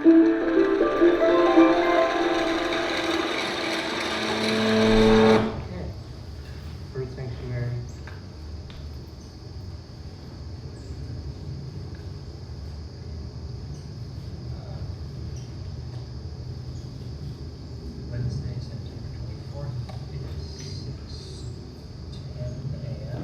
Bird Sanctuary. Wednesday, September 24th, it is 6:10 a.m.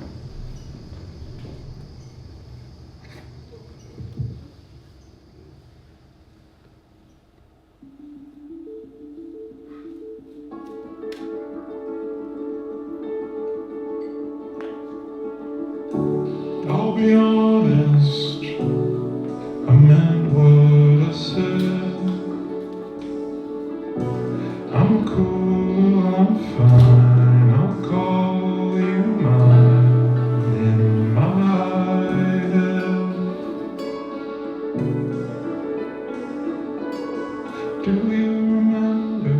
I'll be honest, I meant what I said. I'm cool, I'm fine, I'll call you mine in my head. Do you remember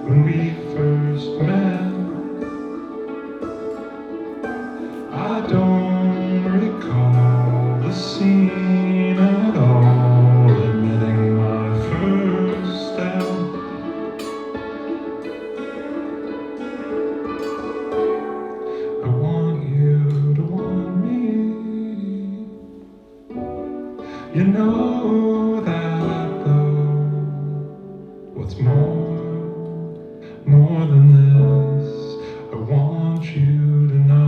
when we first met? I don't recall the scene at all, admitting my first step. I want you to want me. You know that though. What's more than this, I want you to know.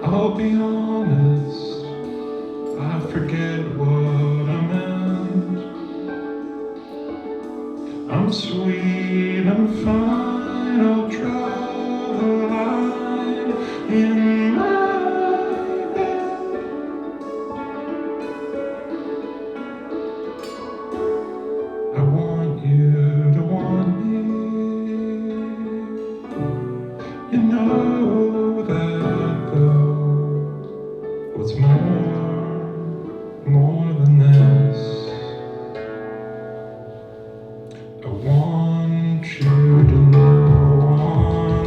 I'll be honest, I forget what I meant. I'm sweet, I'm fine, I'll draw the line in my bed. I want you to want me. You know that though. What's more than this? I want you to know.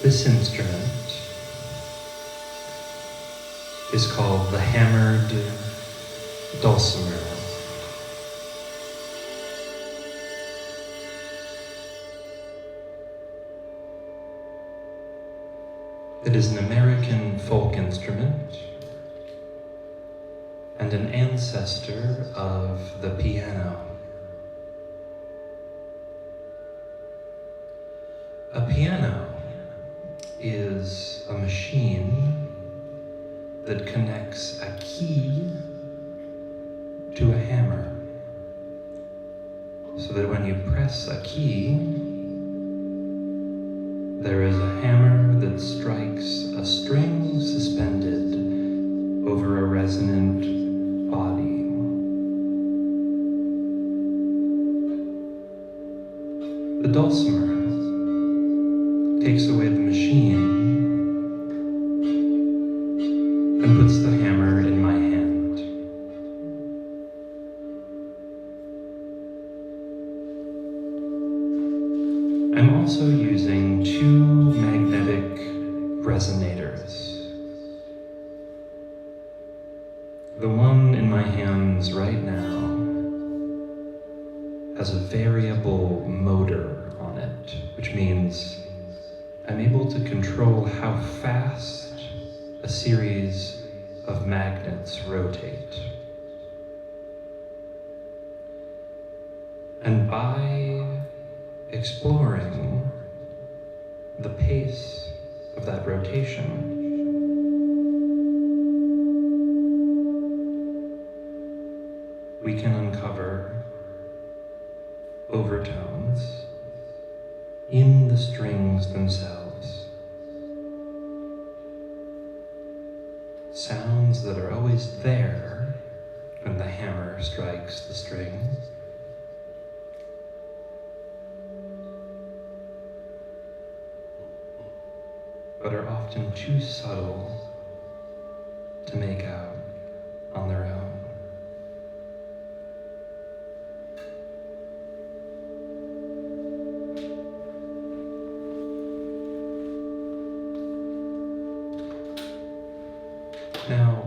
This instrument is called the hammered dulcimer. It is an American folk instrument and an ancestor of the piano. A piano is a machine that connects a key to a hammer, so that when you press a key, there is a hammer that strikes a string suspended over a resonant body. The dulcimer takes away the machine and puts the hammer in my hand. I'm also using 2 magnetic resonators. The one in my hands right now has a variable motor on it, which means I'm able to control how fast a series of magnets rotate. And by exploring the pace of that rotation, we can uncover overtones in the strings themselves. Sounds that are always there when the hammer strikes the string, but are often too subtle to make out on their own. Now,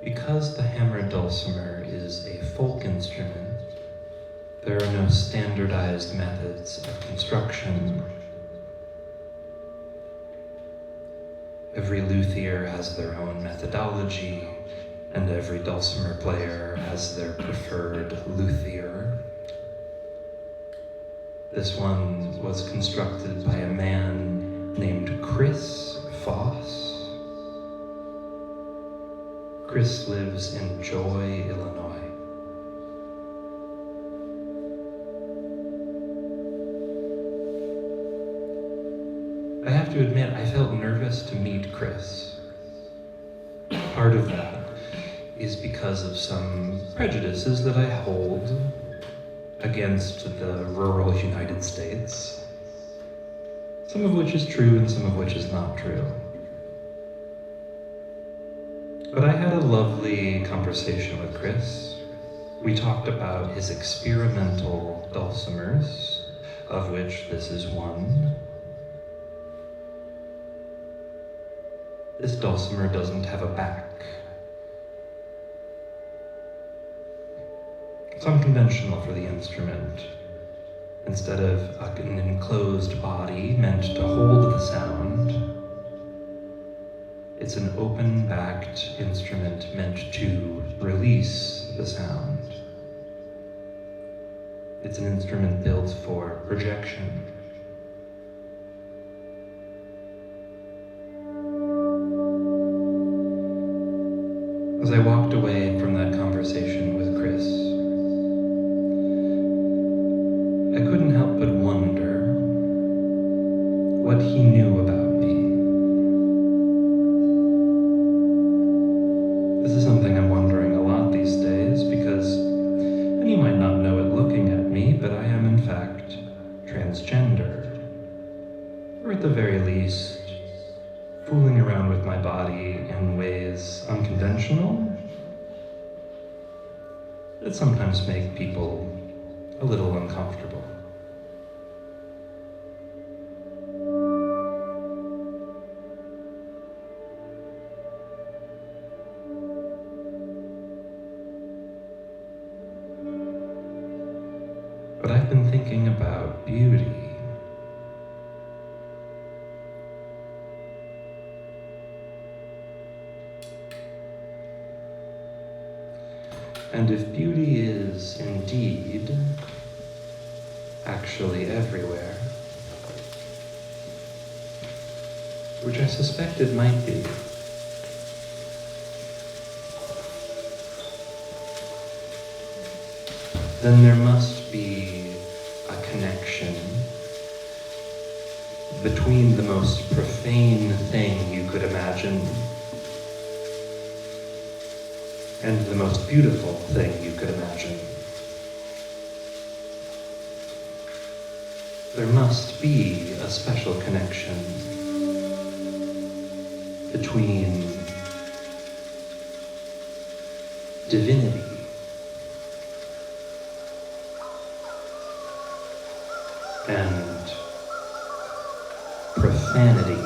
because the hammered dulcimer is a folk instrument, there are no standardized methods of construction. Every luthier has their own methodology, and every dulcimer player has their preferred luthier. This one was constructed by a man named Chris Foss. Chris lives in Joy, Illinois. I have to admit, I felt nervous to meet Chris. Part of that is because of some prejudices that I hold against the rural United States, some of which is true and some of which is not true. But I had a lovely conversation with Chris. We talked about his experimental dulcimers, of which this is one. This dulcimer doesn't have a back. It's unconventional for the instrument. Instead of an enclosed body meant to hold the sound, it's an open-backed instrument meant to release the sound. It's an instrument built for projection. As I walked away from that conversation with Chris, I couldn't help but wonder what he knew about me. This is something I'm wondering a lot these days because, and you might not know it looking at me, but I am in fact transgender. Or at the very least, fooling around with my body in ways unconventional that sometimes make people a little uncomfortable. But I've been thinking about beauty. And if beauty is indeed actually everywhere, which I suspect it might be, then there must be a connection between the most profane thing you could imagine and the most beautiful thing you could imagine. There must be a special connection between divinity and profanity.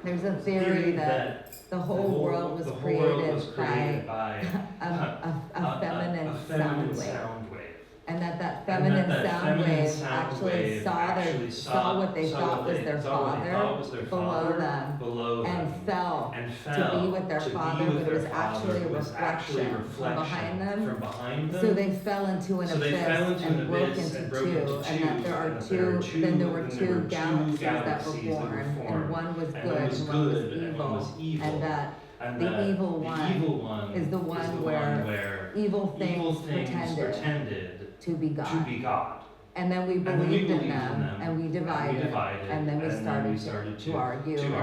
There's a theory that the whole world was created by a feminine sound wave. And that feminine sound wave actually saw what they thought was their father below them and fell to be with their father, but it was actually a reflection from behind them. So they fell into an abyss and broke into two, and that there were two galaxies that were born, and one was good and one was evil, and that the evil one is the one where evil things pretended to be God. to be God. And then we believed in them, and we divided, and then we started to argue and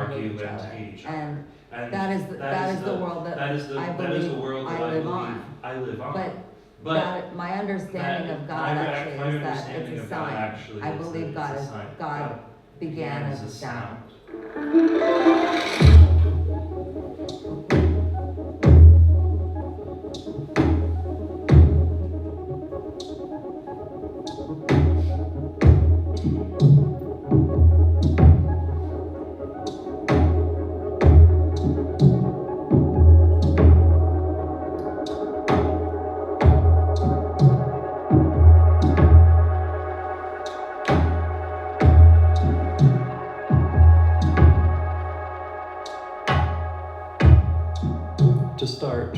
hate each other. And that is the world that I believe I live on. But that, my understanding of God actually is that it's a sign. I believe God began as a sound. To start,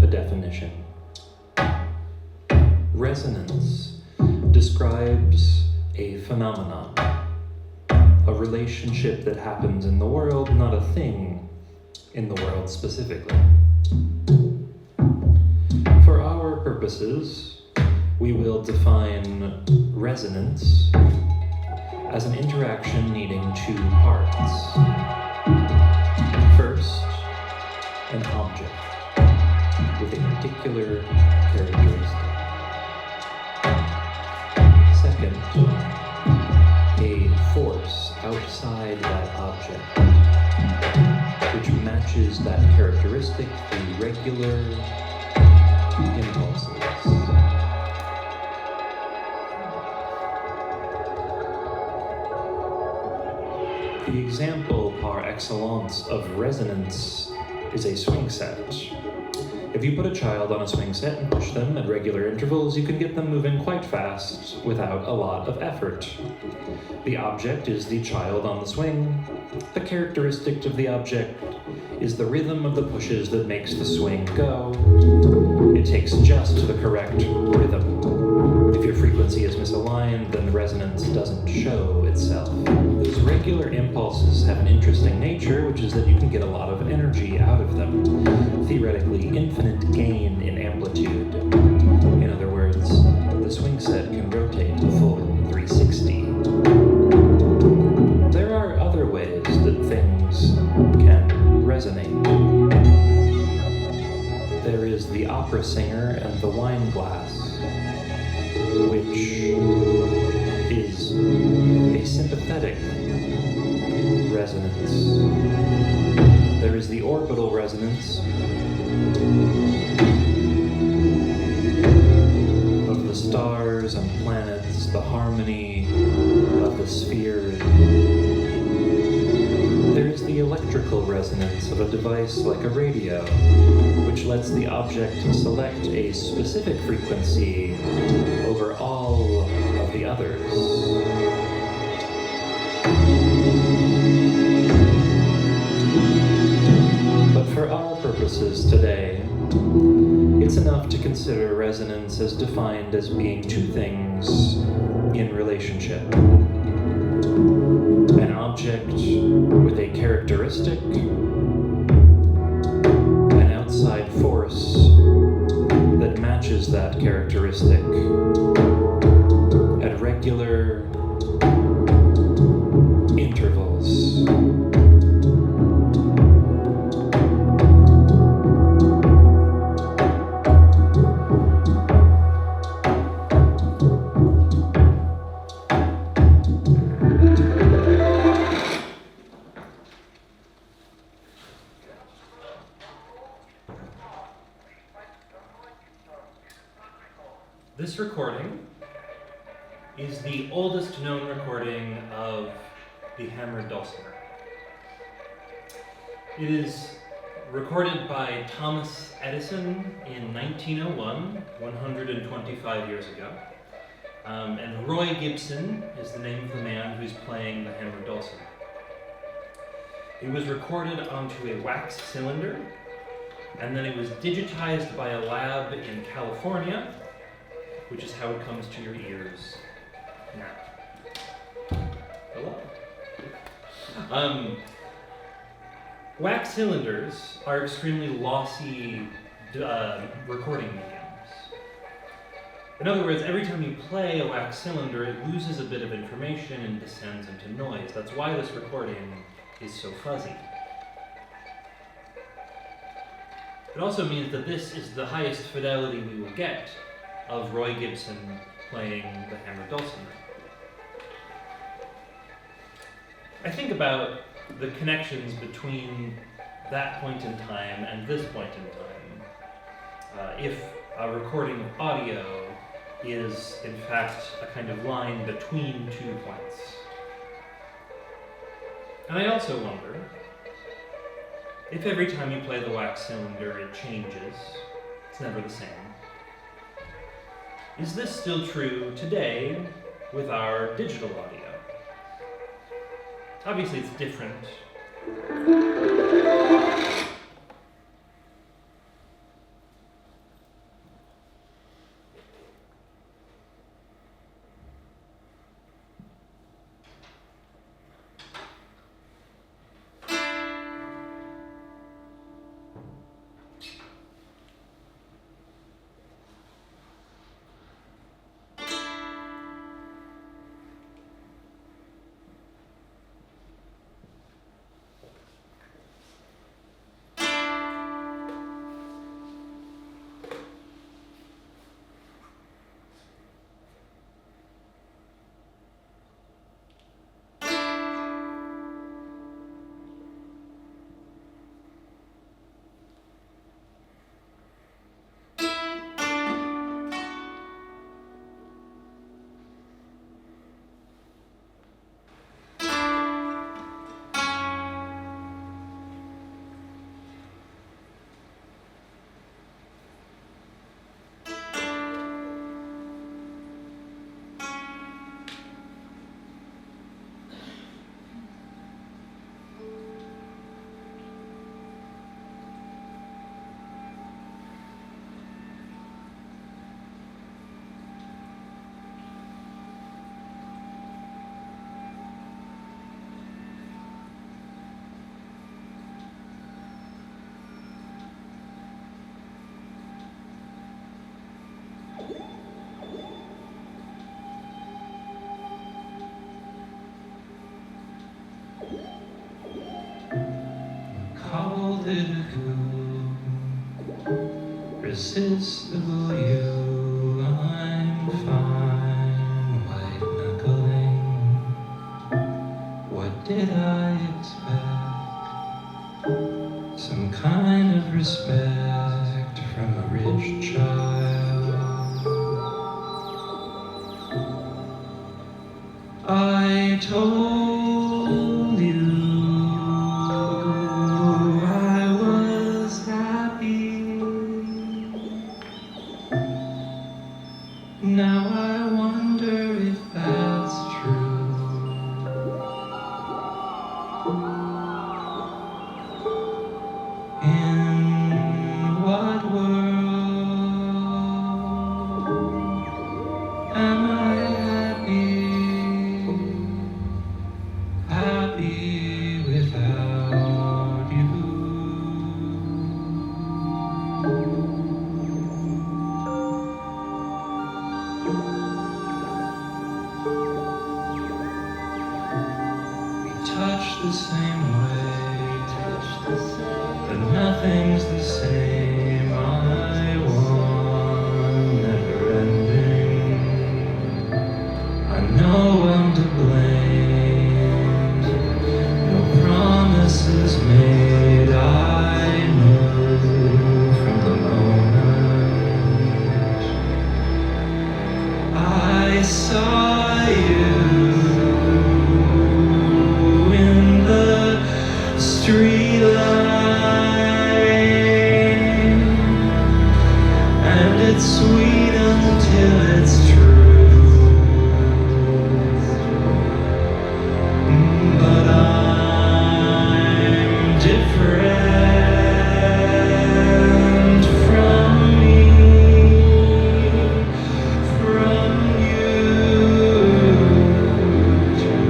a definition. Resonance describes a phenomenon, a relationship that happens in the world, not a thing in the world specifically. For our purposes, we will define resonance as an interaction needing two parts. First, an object with a particular characteristic. Second, a force outside that object, which matches that characteristic through regular impulses. The example par excellence of resonance is a swing set. If you put a child on a swing set and push them at regular intervals, you can get them moving quite fast without a lot of effort. The object is the child on the swing. The characteristic of the object is the rhythm of the pushes that makes the swing go. It takes just the correct rhythm. If your frequency is misaligned, then the resonance doesn't show itself. Those regular impulses have an interesting nature, which is that you can get a lot of energy out of them. Theoretically, infinite gain in amplitude. In other words, the swing set can rotate a full 360. There are other ways that things can resonate. There is the opera singer and the wine glass, which is a sympathetic resonance. There is the orbital resonance of the stars and planets, the harmony of the spheres. There is the electrical resonance of a device like a radio, which lets the object select a specific frequency over all of the others. But for our purposes today, it's enough to consider resonance as defined as being two things in relationship. An object with a characteristic, an outside force that matches that characteristic at regular intervals. This recording is the oldest known recording of the hammered dulcimer. It is recorded by Thomas Edison in 1901, 125 years ago. And Roy Gibson is the name of the man who's playing the hammered dulcimer. It was recorded onto a wax cylinder, and then it was digitized by a lab in California, which is how it comes to your ears now. Hello. Wax cylinders are extremely lossy recording mediums. In other words, every time you play a wax cylinder, it loses a bit of information and descends into noise. That's why this recording is so fuzzy. It also means that this is the highest fidelity we will get of Roy Gibson playing the hammered dulcimer. I think about the connections between that point in time and this point in time. If a recording of audio is, in fact, a kind of line between 2 points. And I also wonder if every time you play the wax cylinder it changes, it's never the same. Is this still true today with our digital audio? Obviously it's different. Irresistible you, I'm fine, white knuckling. What did I expect? Some kind of respect from a rich child. I told you I was happy. Now I wonder if that's true. In what world am I happy? Happy without you. Touch the same way, but nothing's the same. I want never ending. I know I'm to blame. No promises made. I knew from the moment I saw you in the street light, and it's sweet until it's true. But I'm different from me, from you too.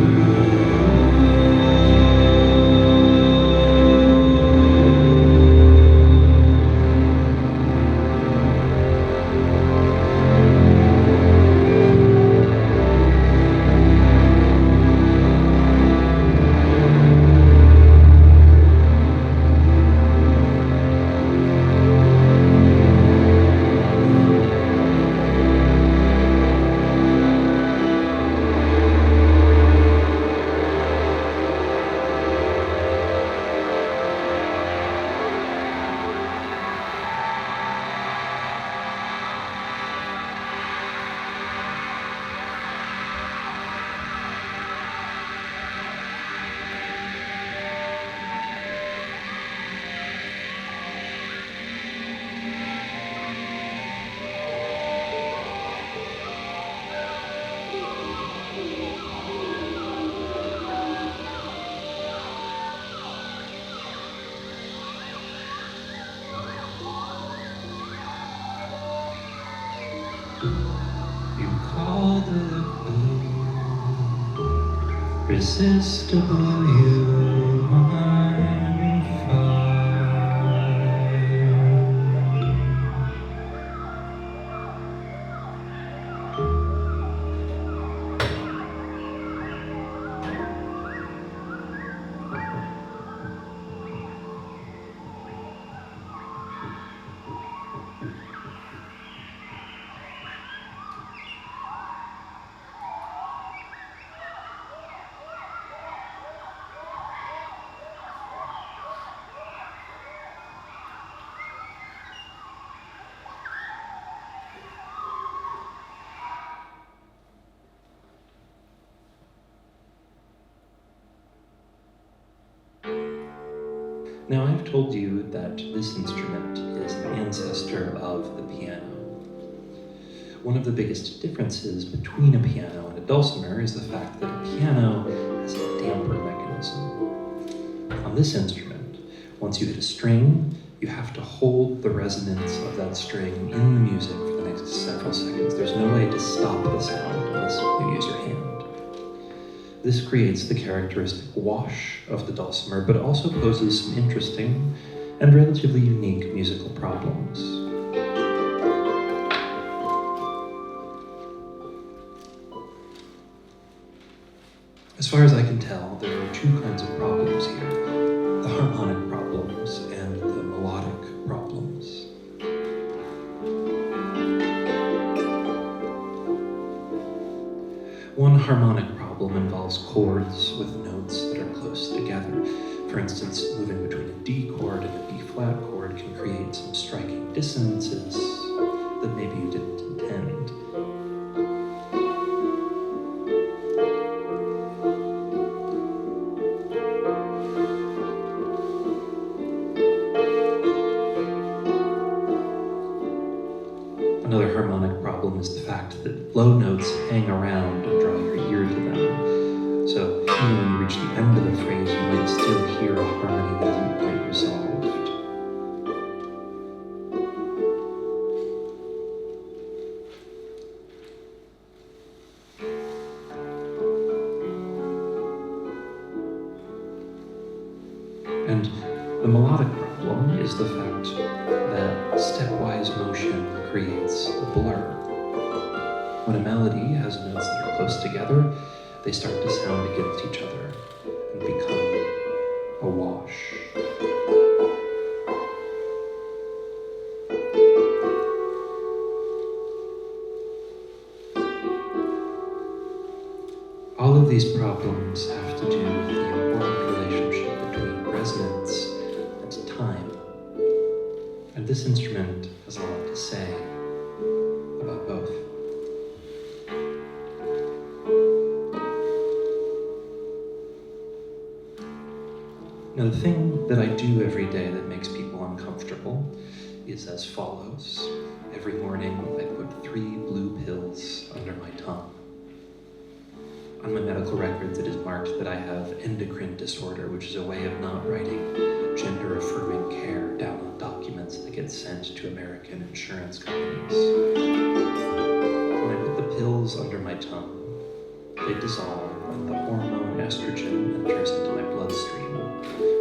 You called it blue, irresistible human fire. Now, I've told you that this instrument is an ancestor of the piano. One of the biggest differences between a piano and a dulcimer is the fact that a piano has a damper mechanism. On this instrument, once you hit a string, you have to hold the resonance of that string in the music for the next several seconds. There's no way to stop the sound unless you use your hand. This creates the characteristic wash of the dulcimer, but also poses some interesting and relatively unique musical problems. As far as I can tell, there are two kinds of problems here: the harmonic problems and the melodic problems. One harmonic problem involves chords with notes that are close together. For instance, moving between a D chord and a B flat chord can create some striking dissonances that maybe you didn't intend. Another harmonic problem is the fact that low notes hang around and draw your ear to them. So even when you reach the end of the phrase, you might still hear a harmony that isn't quite resolved. And the melodic problem is the fact that stepwise motion creates a blur. When a melody has notes that are close together, they start to sound against each other and become a wash. All of these problems have to do with the important relationship between resonance and time. And this instrument has a lot to say about both. Now, the thing that I do every day that makes people uncomfortable is as follows. Every morning, I put 3 blue pills under my tongue. On my medical records, it is marked that I have endocrine disorder, which is a way of not writing gender-affirming care down on documents that get sent to American insurance companies. When I put the pills under my tongue, they dissolve and the hormone estrogen enters into my bloodstream,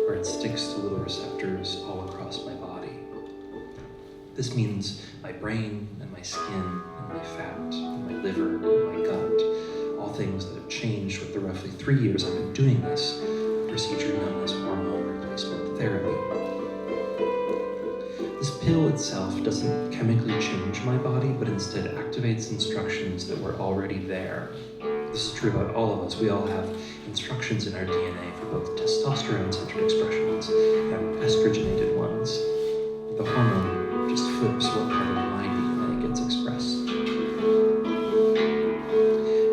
where it sticks to little receptors all across my body. This means my brain and my skin and my fat and my liver and my gut, all things that have changed with the roughly 3 years I've been doing this procedure known as hormone replacement therapy. This pill itself doesn't chemically change my body, but instead activates instructions that were already there. This is true about all of us. We all have instructions in our DNA for both testosterone-centered expressions and estrogenated ones. The hormone just flips what part of my DNA gets expressed.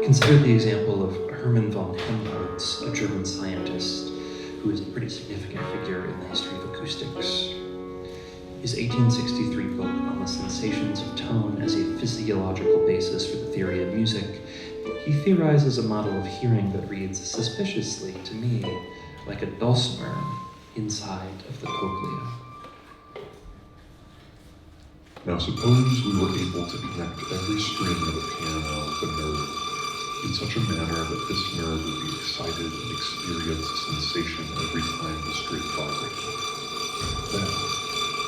Consider the example of Hermann von Helmholtz, a German scientist who is a pretty significant figure in the history of acoustics. His 1863 book on the sensations of tone as a physiological basis for the theory of music, he theorizes a model of hearing that reads suspiciously, to me, like a dulcimer inside of the cochlea. Now suppose we were able to connect every string of a piano with a nerve in such a manner that this nerve would be excited and experience a sensation every time the string vibrated. Then,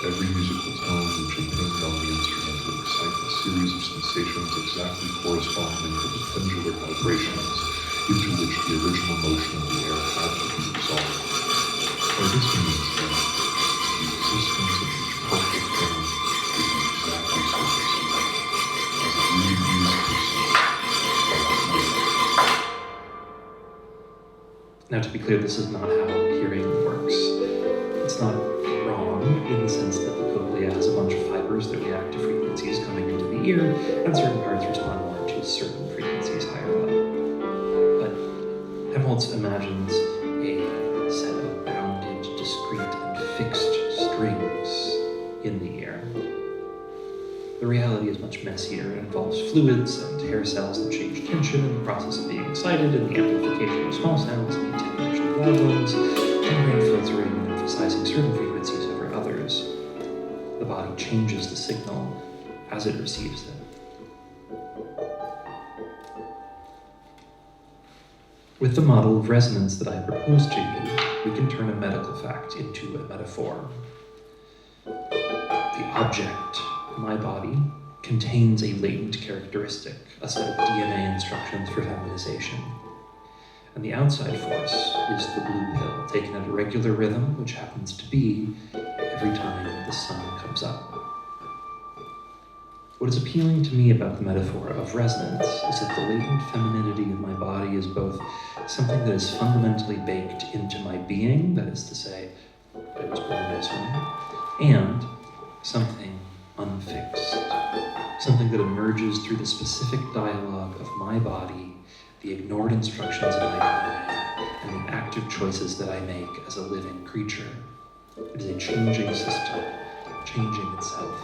every musical tone which impinged on the instrument would excite a series of sensations exactly corresponding to the pendular vibrations into which the original motion of the air had to be resolved. By this means, then, the existence of each perfect tone is exactly so perceived, as it really is perceived by the ear. Now, to be clear, this is not how hearing works. It's not wrong in the sense that the cochlea has a bunch of fibers that react to frequencies coming into the ear, and certain parts respond more to certain frequencies higher level. But Helmholtz imagines a set of bounded, discrete, and fixed strings in the ear. The reality is much messier. It involves fluids and hair cells that change tension in the process of being excited, and the amplification of small sounds and the attenuation of loud ones, and brain filtering and emphasizing certain frequencies over others. The body changes the signal as it receives it. With the model of resonance that I proposed to you, we can turn a medical fact into a metaphor. The object, my body, contains a latent characteristic, a set of DNA instructions for feminization. And the outside force is the blue pill, taken at a regular rhythm, which happens to be every time the sun comes up. What is appealing to me about the metaphor of resonance is that the latent femininity of my body is both something that is fundamentally baked into my being, that is to say, I was born this way, and something unfixed, something that emerges through the specific dialogue of my body, the ignored instructions of my brain, and the active choices that I make as a living creature. It is a changing system, changing itself.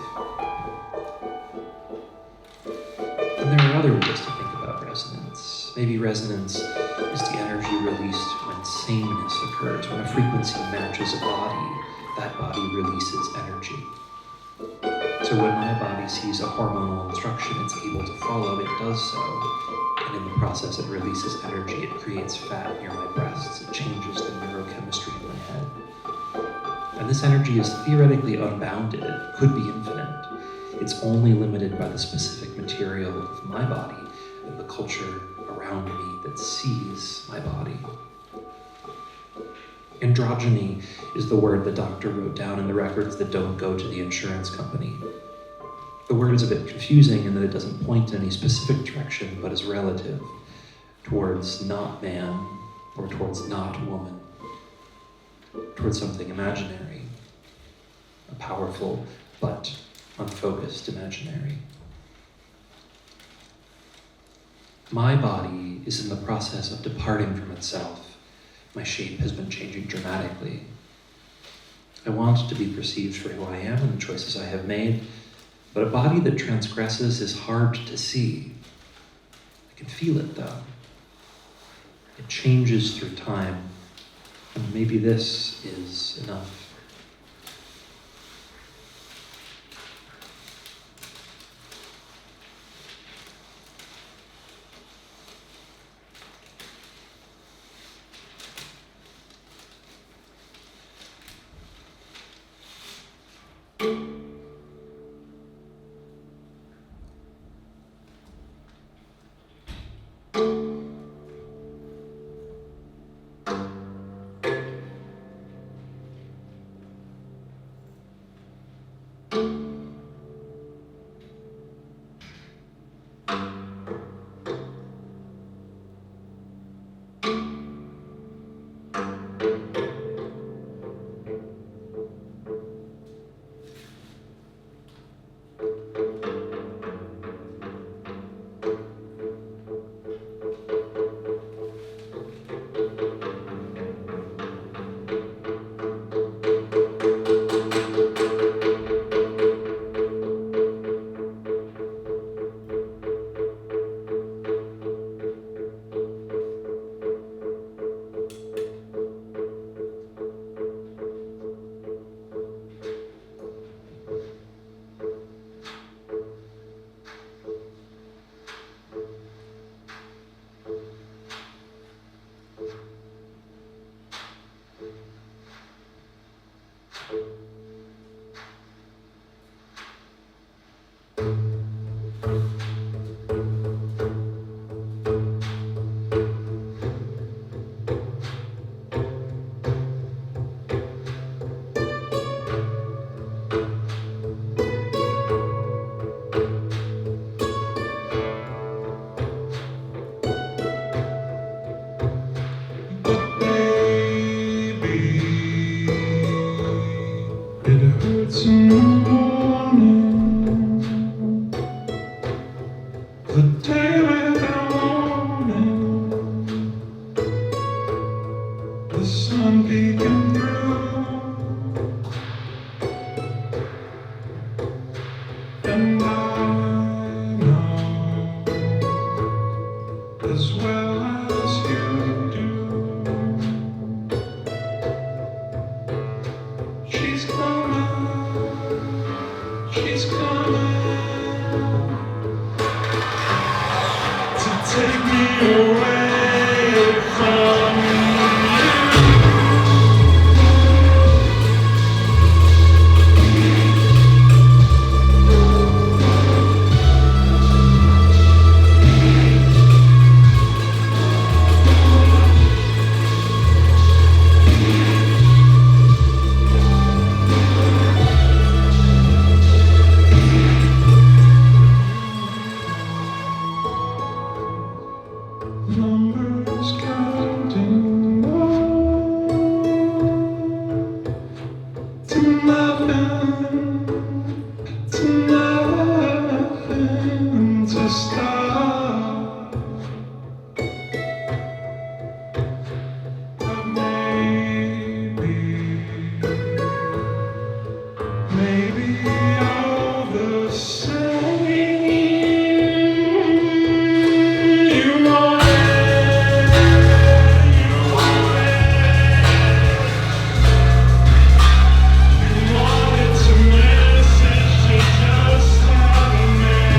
And there are other ways to think about resonance. Maybe resonance is the energy released when sameness occurs, when a frequency matches a body, that body releases energy. So when my body sees a hormonal instruction it's able to follow, it does so. And in the process, it releases energy. It creates fat near my breasts. It changes the neurochemistry in my head. And this energy is theoretically unbounded. It could be infinite. It's only limited by the specific material of my body and the culture around me that sees my body. Androgyny is the word the doctor wrote down in the records that don't go to the insurance company. The word is a bit confusing in that it doesn't point in any specific direction, but is relative, towards not man or towards not woman, towards something imaginary, a powerful but unfocused imaginary. My body is in the process of departing from itself. My shape has been changing dramatically. I want to be perceived for who I am and the choices I have made, but a body that transgresses is hard to see. I can feel it though. It changes through time, and maybe this is enough. Numbers counting to nothing, to stop. But maybe all the same. You want it to message to just have a name.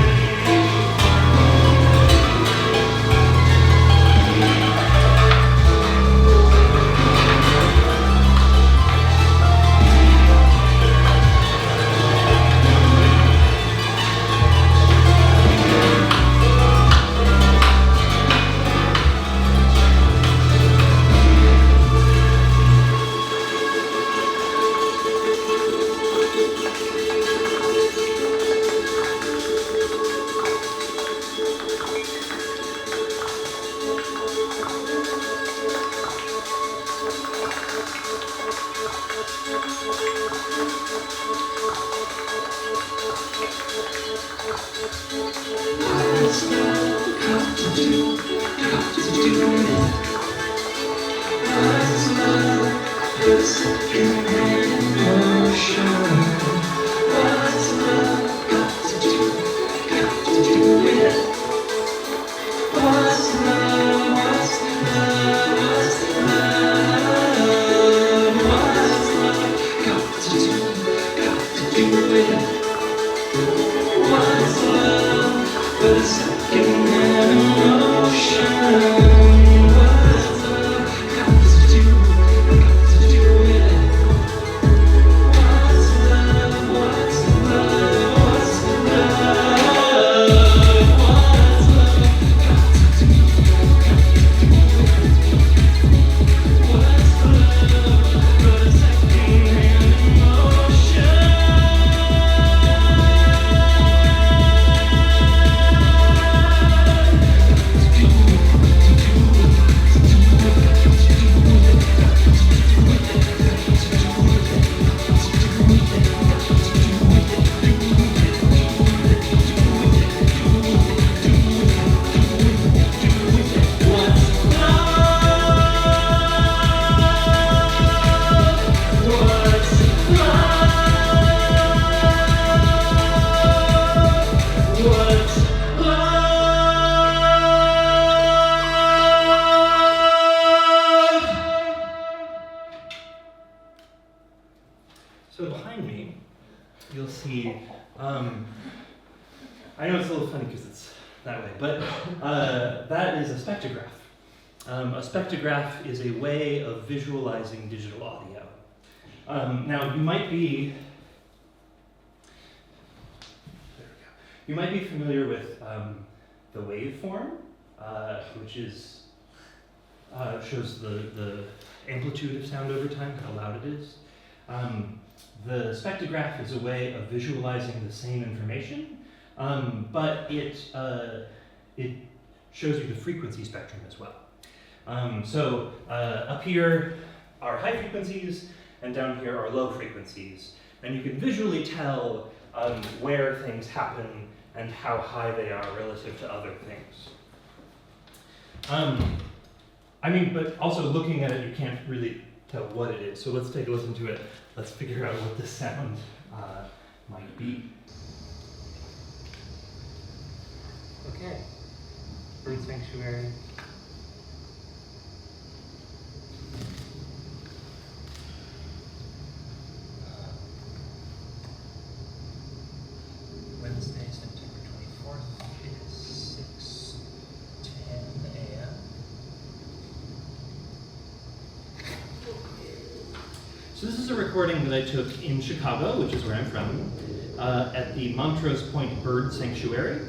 So behind me, you'll see, I know it's a little funny because it's that way, but that is a spectrograph. A spectrograph is a way of visualizing digital audio. Now, you might be familiar with the waveform, which is shows the amplitude of sound over time, how loud it is. The spectrograph is a way of visualizing the same information, but it shows you the frequency spectrum as well. So up here are high frequencies, and down here are low frequencies. And you can visually tell where things happen and how high they are relative to other things. But also looking at it, you can't really tell what it is. So let's take a listen to it. Let's figure out what the sound might be. Okay. Bird sanctuary. Wednesday, September 24th. It is 6:10 a.m. So this is a recording that I took in Chicago, which is where I'm from, at the Montrose Point Bird Sanctuary.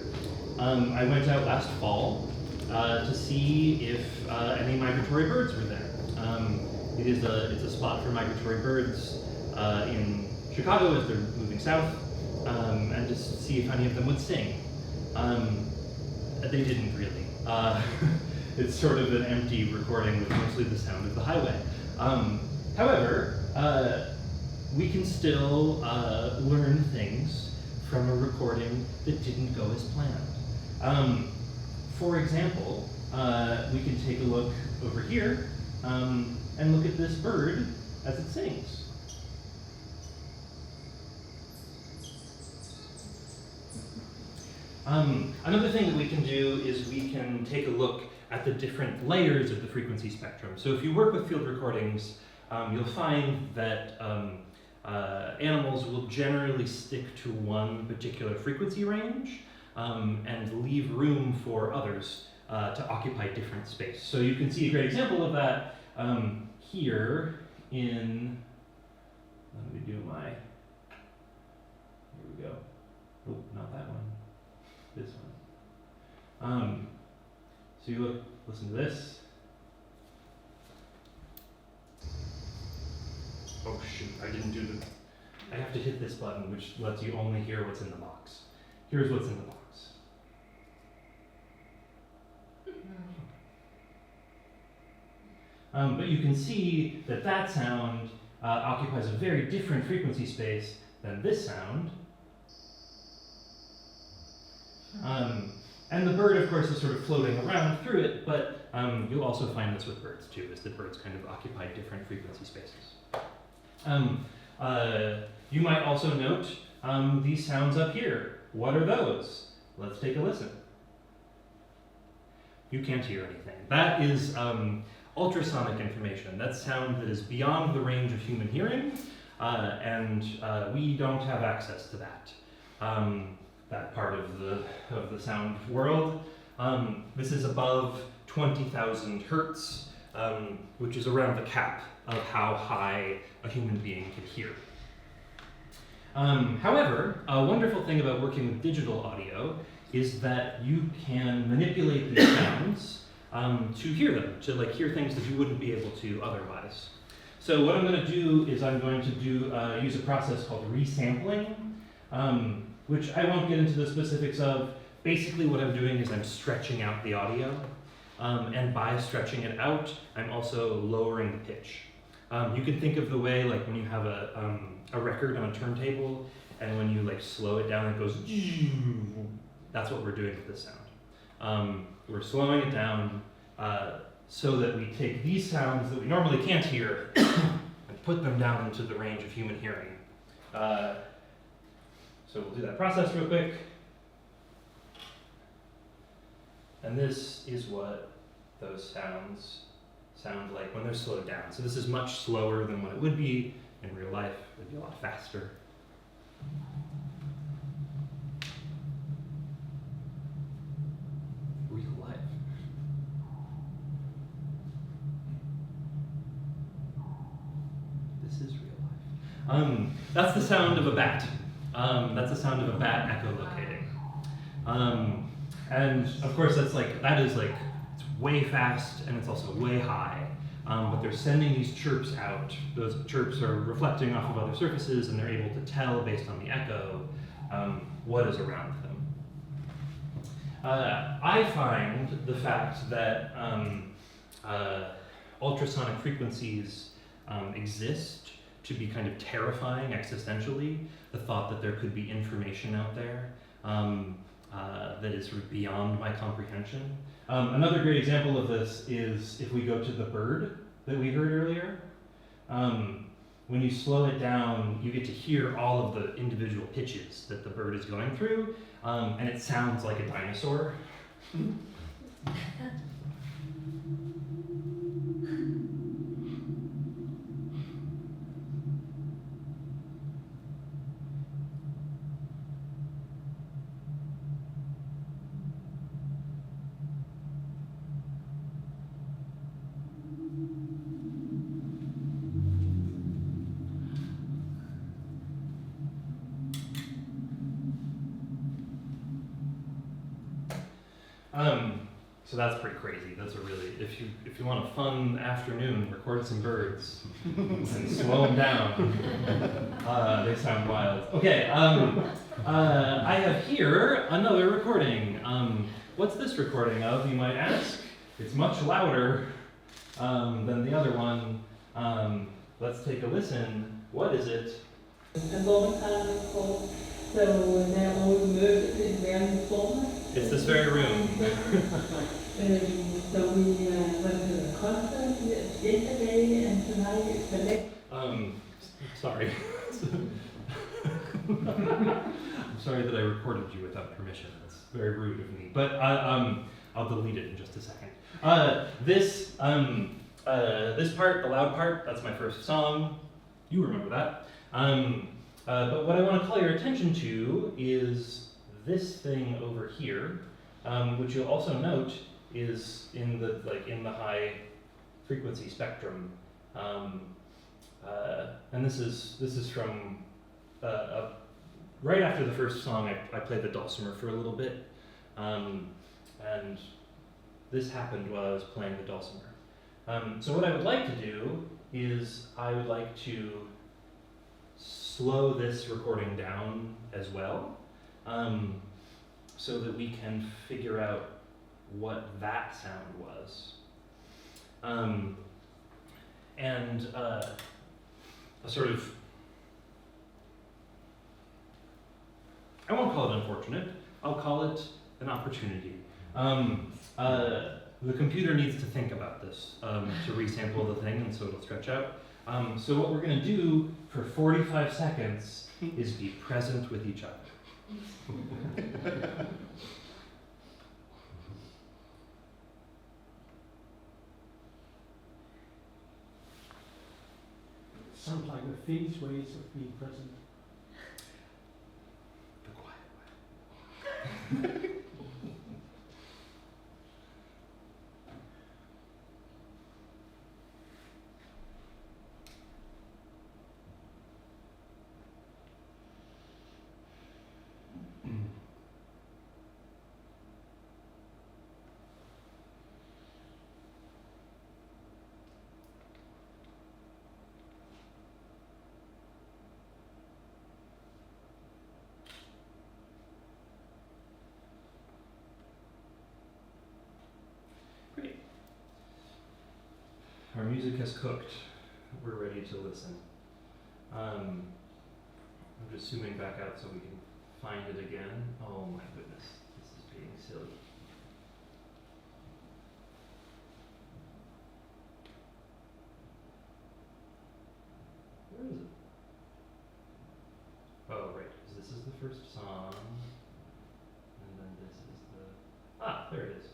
I went out last fall to see if any migratory birds were there. It's a spot for migratory birds in Chicago as they're moving south, and just see if any of them would sing. They didn't really. It's sort of an empty recording with mostly the sound of the highway. However, we can still learn things from a recording that didn't go as planned. For example, we can take a look over here and look at this bird as it sings. Another thing that we can do is we can take a look at the different layers of the frequency spectrum. So if you work with field recordings, you'll find that animals will generally stick to one particular frequency range and leave room for others to occupy different space. So you can see a great example of that here in, let me do my, here we go. Oh, not that one. This one. So you listen to this. Oh shoot, I didn't do the, I have to hit this button which lets you only hear what's in the box. Here's what's in the box. But you can see that that sound occupies a very different frequency space than this sound. And the bird, of course, is sort of floating around through it, but you'll also find this with birds too, is that birds kind of occupy different frequency spaces. You might also note these sounds up here. What are those? Let's take a listen. You can't hear anything. That is ultrasonic information. That's sound that is beyond the range of human hearing, and we don't have access to that. That part of the sound world. This is above 20,000 hertz, which is around the cap of how high a human being can hear. However, a wonderful thing about working with digital audio is that you can manipulate these sounds to hear them, to hear things that you wouldn't be able to otherwise. So what I'm going to do is I'm going to use a process called resampling, which I won't get into the specifics of. Basically what I'm doing is I'm stretching out the audio, and by stretching it out, I'm also lowering the pitch. You can think of the way when you have a record on a turntable, and when you slow it down, it goes. That's what we're doing with this sound. We're slowing it down so that we take these sounds that we normally can't hear and put them down into the range of human hearing. So we'll do that process real quick. And this is what those sounds sound like when they're slowed down. So this is much slower than what it would be in real life. It would be a lot faster. Real life. This is real life. That's the sound of a bat. That's the sound of a bat echolocating. And of course it's way fast and it's also way high. But they're sending these chirps out. Those chirps are reflecting off of other surfaces and they're able to tell based on the echo what is around them. I find the fact that ultrasonic frequencies exist to be kind of terrifying existentially. The thought that there could be information out there that is sort of beyond my comprehension. Another great example of this is if we go to the bird that we heard earlier. When you slow it down, you get to hear all of the individual pitches that the bird is going through, and it sounds like a dinosaur. So that's pretty crazy. That's a really, if you want a fun afternoon, record some birds and slow them down. They sound wild. Okay, I have here another recording. What's this recording of, you might ask? It's much louder than the other one. Let's take a listen. What is it? A long time ago, so now all the murder is very formal. It's this very room. So we went to the concert yesterday and tonight is the next. Sorry. I'm sorry that I recorded you without permission. That's very rude of me. But I'll delete it in just a second. This part, the loud part, that's my first song. You remember that. But what I want to call your attention to is this thing over here, which you'll also note is in the high frequency spectrum. And this is from right after the first song. I played the dulcimer for a little bit, and this happened while I was playing the dulcimer. So what I would like to do is I would like to slow this recording down as well, so that we can figure out what that sound was. And a sort of, I won't call it unfortunate, I'll call it an opportunity. The computer needs to think about this to resample the thing, and so it'll stretch out. So what we're going to do for 45 seconds is be present with each other. Sounds like the Finnish ways of being present. The quiet way. Great. Our music has cooked. We're ready to listen. I'm just zooming back out so we can find it again. Oh my goodness, this is being silly. Where is it? Oh, right, because this is the first song, and then this is the... Ah, there it is.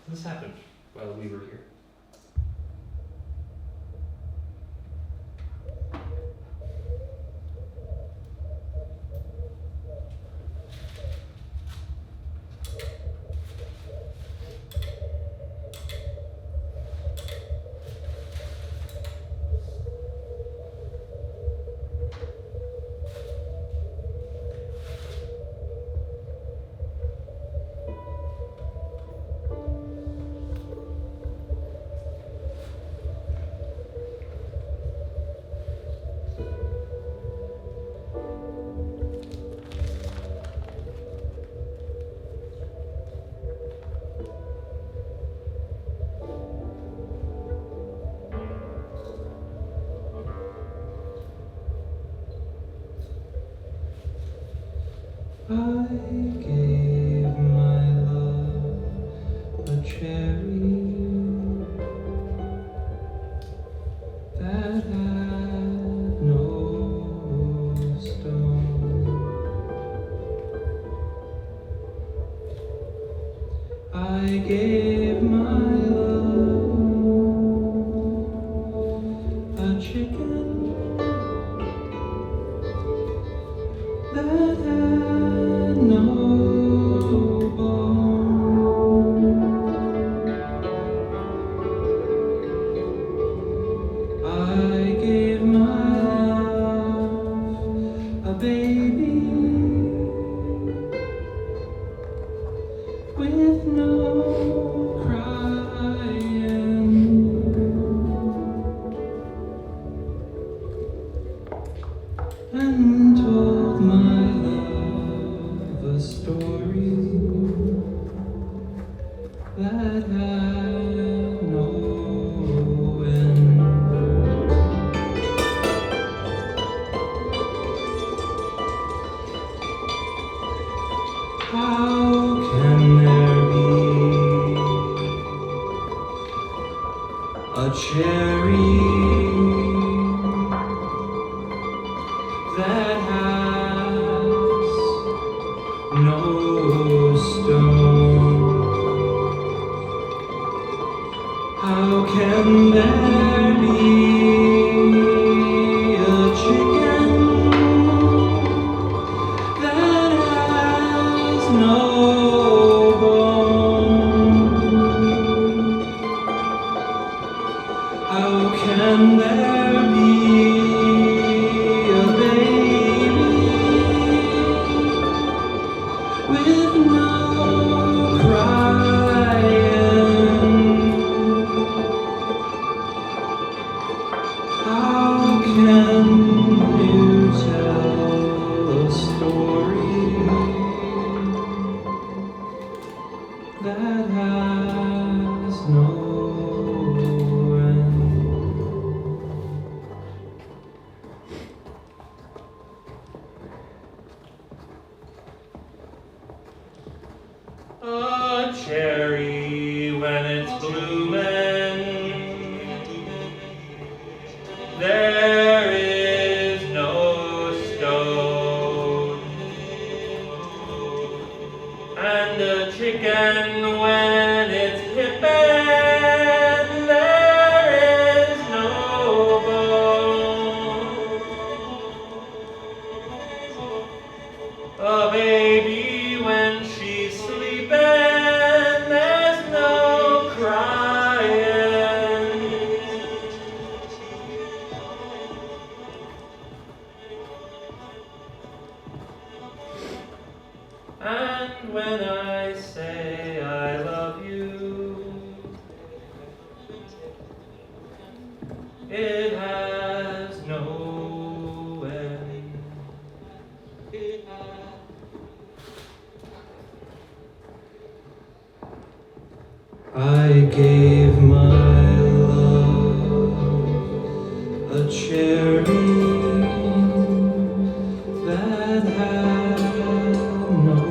This happened while we were here. I gave my love a cherry that had no stone. I gave my love a chicken that had no bone. I gave my love a baby and told my love a story that had no end. How can there be a cherry that has no stone? How can there be a chicken that has no bone? How can there be a baby with no crying? How can you tell a story that has no end? A cherry when it's blooming, there is no stone. And a chicken when it's pippin', there is no bone. A baby when she's sleeping, there's no crying. And when I say I love you, it has no end. I gave my love a cherry that had no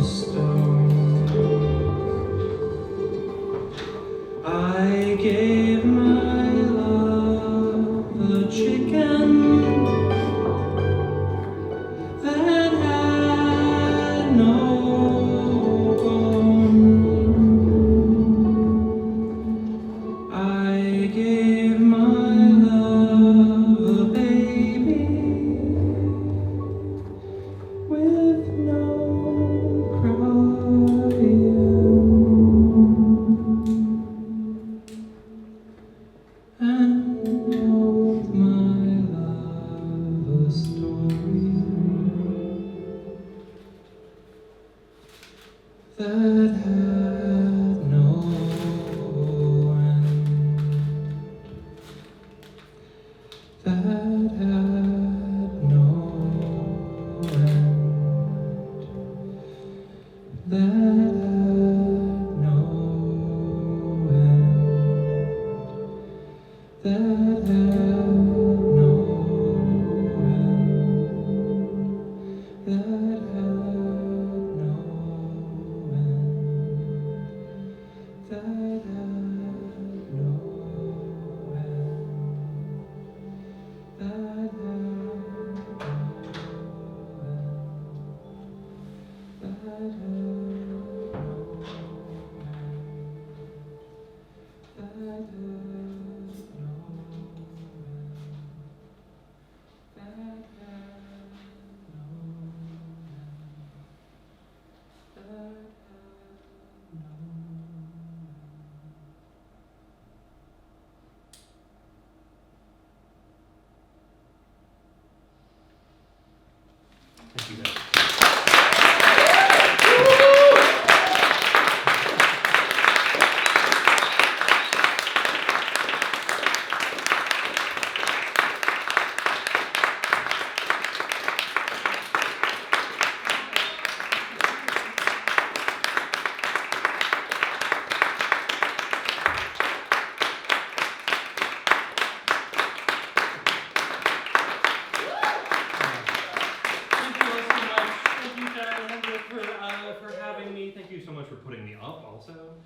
stone. I gave my love a chicken that had no bone. I gave my love a baby with no crying. And told my love a story that had no end. That had no end. That had no end. That had no end. That had no end. That had no end. That had no end. That had no end. That had no end. That